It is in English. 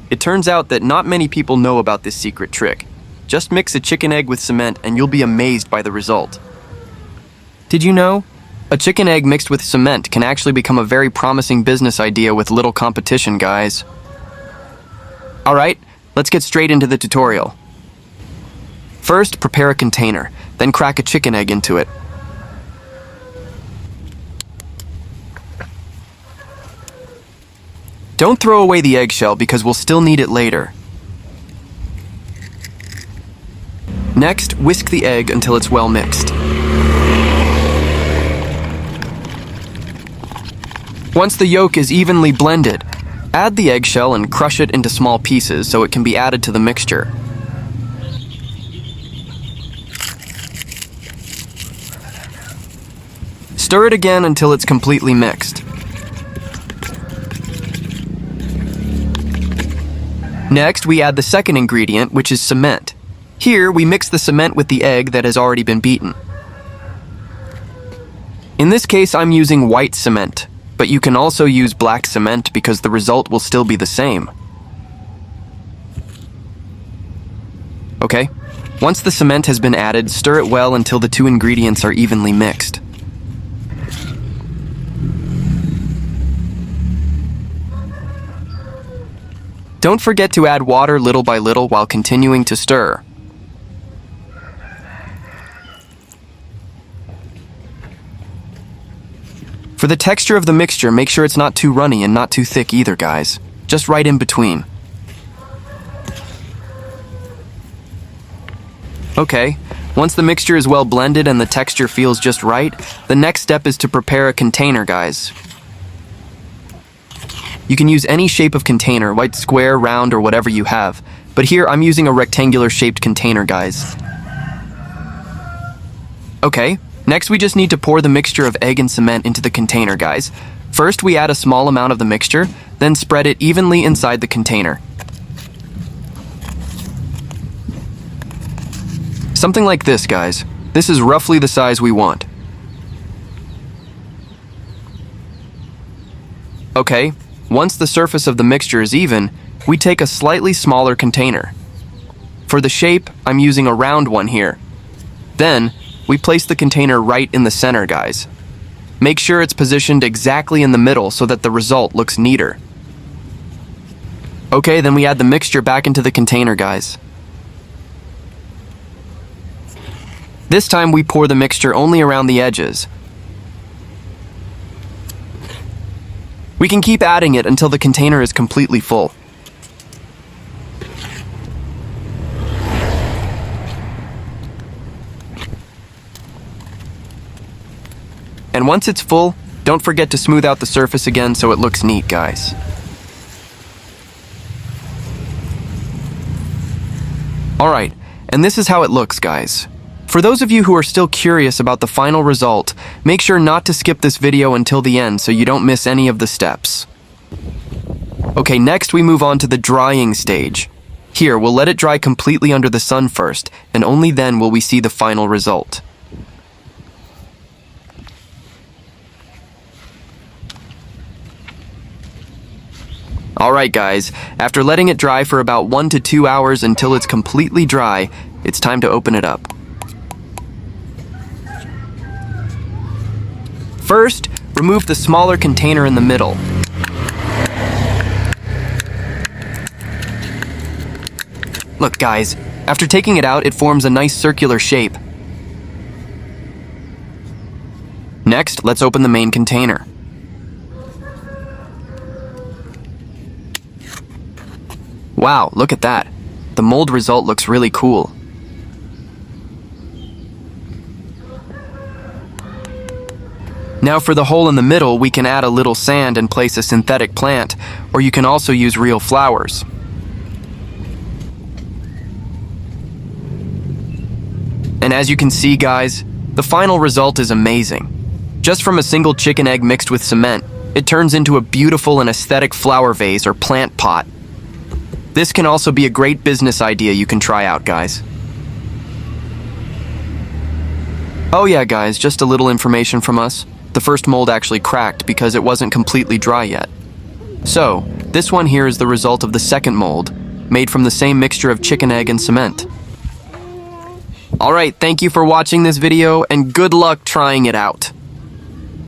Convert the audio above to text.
It turns out that not many people know about this secret trick. Just mix a chicken egg with cement and you'll be amazed by the result. Did you know? A chicken egg mixed with cement can actually become a very promising business idea with little competition, guys. Alright, let's get straight into the tutorial. First, prepare a container, then crack a chicken egg into it. Don't throw away the eggshell because we'll still need it later. Next, whisk the egg until it's well mixed. Once the yolk is evenly blended, add the eggshell and crush it into small pieces so it can be added to the mixture. Stir it again until it's completely mixed. Next, we add the second ingredient, which is cement. Here, we mix the cement with the egg that has already been beaten. In this case, I'm using white cement, but you can also use black cement because the result will still be the same. Okay, once the cement has been added, stir it well until the two ingredients are evenly mixed. Don't forget to add water little by little while continuing to stir. For the texture of the mixture, make sure it's not too runny and not too thick either, guys. Just right in between. Okay, once the mixture is well blended and the texture feels just right, the next step is to prepare a container, guys. You can use any shape of container, white, square, round, or whatever you have. But here, I'm using a rectangular shaped container, guys. Okay, next we just need to pour the mixture of egg and cement into the container, guys. First, we add a small amount of the mixture, then spread it evenly inside the container. Something like this, guys. This is roughly the size we want. Okay. Once the surface of the mixture is even, we take a slightly smaller container. For the shape, I'm using a round one here. Then, we place the container right in the center, guys. Make sure it's positioned exactly in the middle so that the result looks neater. Okay, then we add the mixture back into the container, guys. This time we pour the mixture only around the edges. We can keep adding it until the container is completely full. And once it's full, don't forget to smooth out the surface again so it looks neat, guys. Alright, and this is how it looks, guys. For those of you who are still curious about the final result, make sure not to skip this video until the end so you don't miss any of the steps. Okay, next we move on to the drying stage. Here, we'll let it dry completely under the sun first, and only then will we see the final result. Alright guys, after letting it dry for about 1 to 2 hours until it's completely dry, it's time to open it up. First, remove the smaller container in the middle. Look guys, after taking it out, it forms a nice circular shape. Next, let's open the main container. Wow, look at that. The mold result looks really cool. Now for the hole in the middle, we can add a little sand and place a synthetic plant, or you can also use real flowers. And as you can see, guys, the final result is amazing. Just from a single chicken egg mixed with cement, it turns into a beautiful and aesthetic flower vase or plant pot. This can also be a great business idea you can try out, guys. Oh yeah, guys, just a little information from us. The first mold actually cracked because it wasn't completely dry yet. So, This one here is the result of the second mold, made from the same mixture of chicken egg and cement. Alright, thank you for watching this video and good luck trying it out.